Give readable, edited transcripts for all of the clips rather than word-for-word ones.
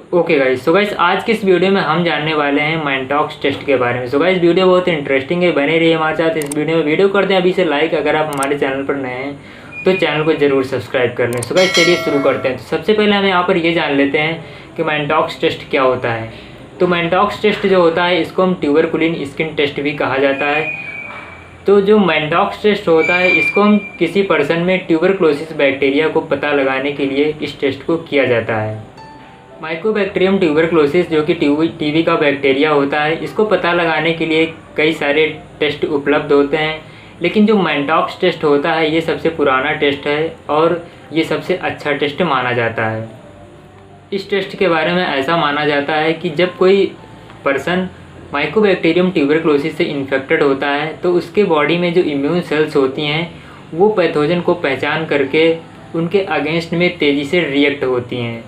Okay guys, so guys आज के इस वीडियो में हम जानने वाले हैं मैनटॉक्स टेस्ट के बारे में। सो गाइस वीडियो बहुत इंटरेस्टिंग है, बने रहिए हमारे साथ इस वीडियो कर दें अभी से लाइक। अगर आप हमारे चैनल पर नए हैं तो चैनल को जरूर सब्सक्राइब कर लें। सो गाइस चलिए शुरू करते हैं। तो सबसे पहले हम यहाँ पर ये जान लेते हैं कि मैनटॉक्स टेस्ट क्या होता है। तो मैनटॉक्स टेस्ट जो होता है इसको हम ट्यूबरकुलिन स्किन टेस्ट भी कहा जाता है। तो जो मैनटॉक्स टेस्ट होता है इसको हम किसी पर्सन में ट्यूबरक्लोसिस बैक्टीरिया को पता लगाने के लिए इस टेस्ट को किया जाता है। माइकोबैक्टीरियम ट्यूबरक्लोसिस जो कि टीबी का बैक्टीरिया होता है, इसको पता लगाने के लिए कई सारे टेस्ट उपलब्ध होते हैं, लेकिन जो मैनटॉक्स टेस्ट होता है ये सबसे पुराना टेस्ट है और ये सबसे अच्छा टेस्ट माना जाता है। इस टेस्ट के बारे में ऐसा माना जाता है कि जब कोई पर्सन माइकोबैक्टीरियम ट्यूबरक्लोसिस से इन्फेक्टेड होता है तो उसके बॉडी में जो इम्यून सेल्स होती हैं वो पैथोजन को पहचान करके उनके अगेंस्ट में तेज़ी से रिएक्ट होती हैं।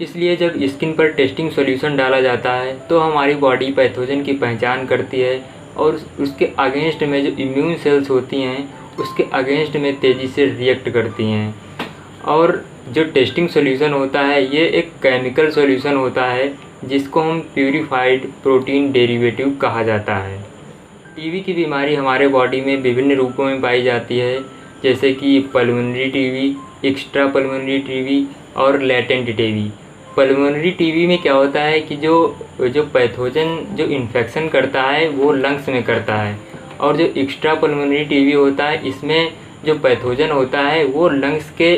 इसलिए जब स्किन पर टेस्टिंग सॉल्यूशन डाला जाता है तो हमारी बॉडी पैथोजन की पहचान करती है और उसके अगेंस्ट में जो इम्यून सेल्स होती हैं उसके अगेंस्ट में तेज़ी से रिएक्ट करती हैं। और जो टेस्टिंग सॉल्यूशन होता है ये एक केमिकल सॉल्यूशन होता है जिसको हम प्यूरिफाइड प्रोटीन डेरिवेटिव कहा जाता है। टीबी की बीमारी हमारे बॉडी में विभिन्न रूपों में पाई जाती है, जैसे कि pulmonary TB, extra pulmonary TB और लेटेंट टीबी। पल्मोनरी टीबी में क्या होता है कि जो पैथोजन जो इन्फेक्शन करता है वो लंग्स में करता है, और जो एक्स्ट्रा पल्मोनरी टीबी होता है इसमें जो पैथोजन होता है वो लंग्स के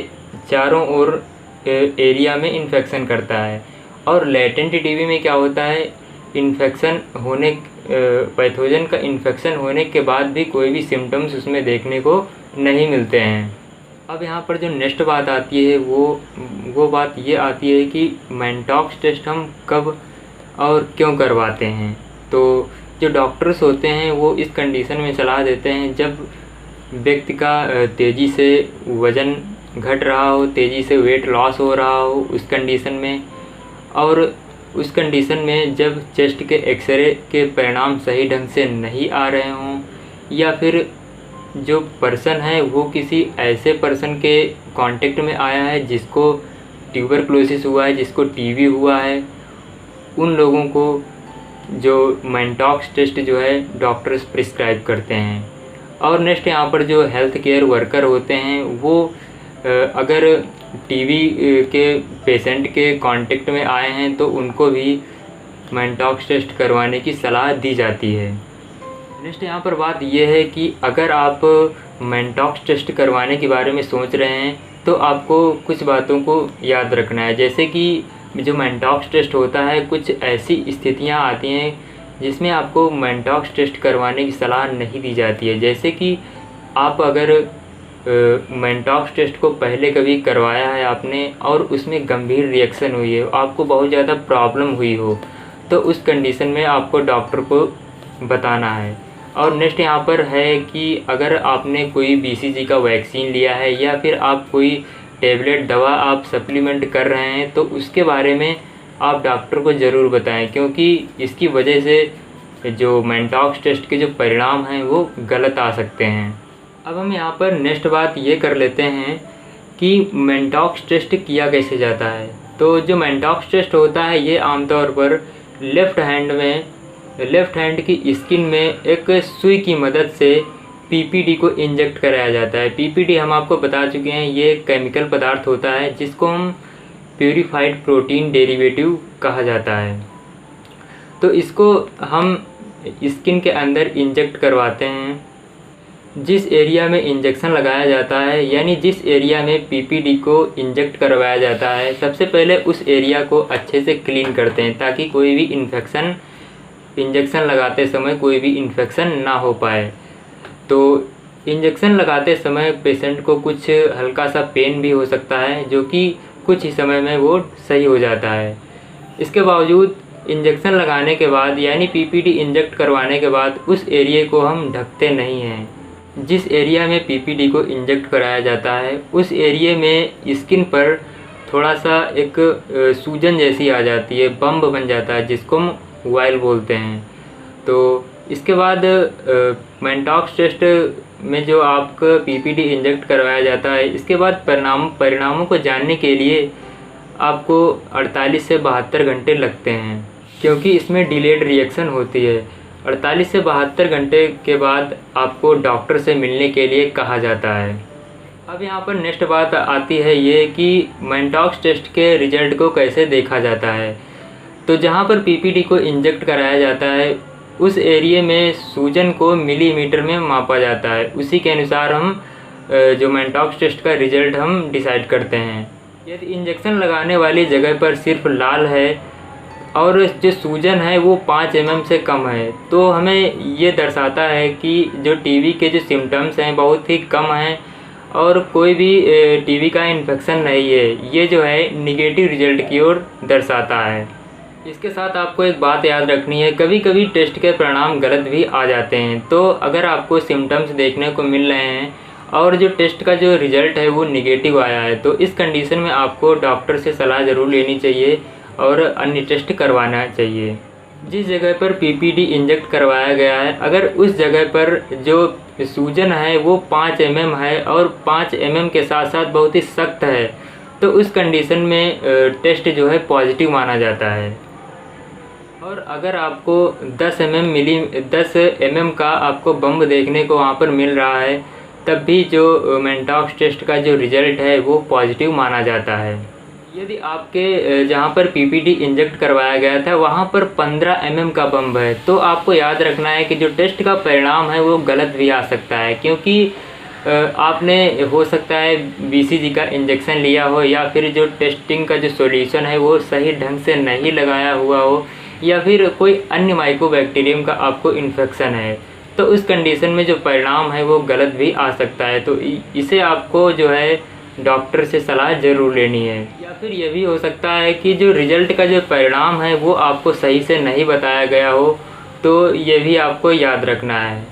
चारों ओर एरिया में इन्फेक्शन करता है। और लेटेंट टीबी में क्या होता है, इन्फेक्शन होने पैथोजन का इन्फेक्शन होने के बाद भी कोई भी सिम्टम्स उसमें देखने को नहीं मिलते हैं। अब यहाँ पर जो नेक्स्ट बात आती है वो बात ये आती है कि मैनटॉक्स टेस्ट हम कब और क्यों करवाते हैं। तो जो डॉक्टर्स होते हैं वो इस कंडीशन में सलाह देते हैं जब व्यक्ति का तेज़ी से वज़न घट रहा हो, तेज़ी से वेट लॉस हो रहा हो उस कंडीशन में, और उस कंडीशन में जब चेस्ट के एक्सरे के परिणाम सही ढंग से नहीं आ रहे हों, या फिर जो पर्सन है वो किसी ऐसे पर्सन के कांटेक्ट में आया है जिसको ट्यूबरक्लोसिस हुआ है, जिसको टीबी हुआ है, उन लोगों को जो मैनटॉक्स टेस्ट जो है डॉक्टर्स प्रिस्क्राइब करते हैं। और नेक्स्ट यहाँ पर जो हेल्थ केयर वर्कर होते हैं वो अगर टीबी के पेशेंट के कांटेक्ट में आए हैं तो उनको भी मैनटॉक्स टेस्ट करवाने की सलाह दी जाती है। नेक्स्ट यहाँ पर बात यह है कि अगर आप मैनटॉक्स टेस्ट करवाने के बारे में सोच रहे हैं तो आपको कुछ बातों को याद रखना है। जैसे कि जो मैनटॉक्स टेस्ट होता है कुछ ऐसी स्थितियाँ आती हैं जिसमें आपको मैनटॉक्स टेस्ट करवाने की सलाह नहीं दी जाती है। जैसे कि आप अगर मैनटॉक्स टेस्ट को पहले कभी करवाया है आपने और उसमें गंभीर रिएक्शन हुई है, आपको बहुत ज़्यादा प्रॉब्लम हुई हो, तो उस कंडीशन में आपको डॉक्टर को बताना है। और नेक्स्ट यहाँ पर है कि अगर आपने कोई बीसीजी का वैक्सीन लिया है या फिर आप कोई टेबलेट दवा आप सप्लीमेंट कर रहे हैं तो उसके बारे में आप डॉक्टर को ज़रूर बताएं, क्योंकि इसकी वजह से जो मैनटॉक्स टेस्ट के जो परिणाम हैं वो गलत आ सकते हैं। अब हम यहाँ पर नेक्स्ट बात ये कर लेते हैं कि मैनटॉक्स टेस्ट किया कैसे जाता है। तो जो मैनटॉक्स टेस्ट होता है ये आमतौर पर लेफ़्ट हैंड की स्किन में एक सुई की मदद से पीपीडी को इंजेक्ट कराया जाता है। पीपीडी हम आपको बता चुके हैं, ये एक केमिकल पदार्थ होता है जिसको हम प्यूरिफाइड प्रोटीन डेरिवेटिव कहा जाता है। तो इसको हम स्किन के अंदर इंजेक्ट करवाते हैं। जिस एरिया में इंजेक्शन लगाया जाता है, यानी जिस एरिया में पीपीडी को इंजेक्ट करवाया जाता है, सबसे पहले उस एरिया को अच्छे से क्लीन करते हैं ताकि कोई भी इंजेक्शन लगाते समय कोई भी इन्फेक्शन ना हो पाए। तो इंजेक्शन लगाते समय पेशेंट को कुछ हल्का सा पेन भी हो सकता है जो कि कुछ ही समय में वो सही हो जाता है। इसके बावजूद इंजेक्शन लगाने के बाद यानी पीपीडी इंजेक्ट करवाने के बाद उस एरिया को हम ढकते नहीं हैं। जिस एरिया में पीपीडी को इंजेक्ट कराया जाता है उस एरिया में स्किन पर थोड़ा सा एक सूजन जैसी आ जाती है, बम्प बन जाता है जिसको हम वाइल बोलते हैं। तो इसके बाद मैनटॉक्स टेस्ट में जो आपका पीपीडी इंजेक्ट करवाया जाता है, इसके बाद परिणामों को जानने के लिए आपको 48 से 72 घंटे लगते हैं, क्योंकि इसमें डिलेड रिएक्शन होती है। 48 से 72 घंटे के बाद आपको डॉक्टर से मिलने के लिए कहा जाता है। अब यहाँ पर नेक्स्ट बात आती है ये कि मैनटॉक्स टेस्ट के रिजल्ट को कैसे देखा जाता है। तो जहाँ पर पीपीडी को इंजेक्ट कराया जाता है उस एरिया में सूजन को मिलीमीटर में मापा जाता है। उसी के अनुसार हम जो मैनटॉक्स टेस्ट का रिजल्ट हम डिसाइड करते हैं। यदि इंजेक्शन लगाने वाली जगह पर सिर्फ लाल है और जो सूजन है वो 5 mm से कम है, तो हमें ये दर्शाता है कि जो टीबी के जो सिम्टम्स हैं बहुत ही कम हैं और कोई भी टीबी का इन्फेक्शन नहीं है। ये जो है निगेटिव रिजल्ट की ओर दर्शाता है। इसके साथ आपको एक बात याद रखनी है, कभी कभी टेस्ट के परिणाम गलत भी आ जाते हैं। तो अगर आपको सिम्टम्स देखने को मिल रहे हैं और जो टेस्ट का जो रिज़ल्ट है वो निगेटिव आया है, तो इस कंडीशन में आपको डॉक्टर से सलाह ज़रूर लेनी चाहिए और अन्य टेस्ट करवाना चाहिए। जिस जगह पर पीपीडी इंजेक्ट करवाया गया है, अगर उस जगह पर जो सूजन है वो 5 mm है और 5 mm के साथ साथ बहुत ही सख्त है, तो उस कंडीशन में टेस्ट जो है पॉजिटिव माना जाता है। और अगर आपको 10 mm का आपको बम्ब देखने को वहाँ पर मिल रहा है, तब भी जो मैनटॉक्स टेस्ट का जो रिज़ल्ट है वो पॉजिटिव माना जाता है। यदि आपके जहाँ पर पीपीडी इंजेक्ट करवाया गया था वहाँ पर 15 mm का बम्ब है, तो आपको याद रखना है कि जो टेस्ट का परिणाम है वो गलत भी आ सकता है, क्योंकि आपने हो सकता है बीसीजी का इंजेक्शन लिया हो या फिर जो टेस्टिंग का जो सॉल्यूशन है वो सही ढंग से नहीं लगाया हुआ हो या फिर कोई अन्य माइकोबैक्टीरियम का आपको इन्फेक्शन है, तो उस कंडीशन में जो परिणाम है वो गलत भी आ सकता है। तो इसे आपको जो है डॉक्टर से सलाह ज़रूर लेनी है। या फिर ये भी हो सकता है कि जो रिज़ल्ट का जो परिणाम है वो आपको सही से नहीं बताया गया हो, तो ये भी आपको याद रखना है।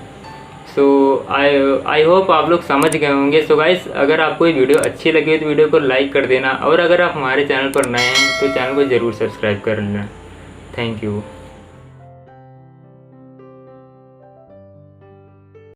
सो आई होप आप लोग समझ गए होंगे। सो गाइस, अगर आपको ये वीडियो अच्छी लगी हो तो वीडियो को लाइक कर देना और अगर आप हमारे चैनल पर नए हैं तो चैनल को ज़रूर सब्सक्राइब कर लेना। Thank you.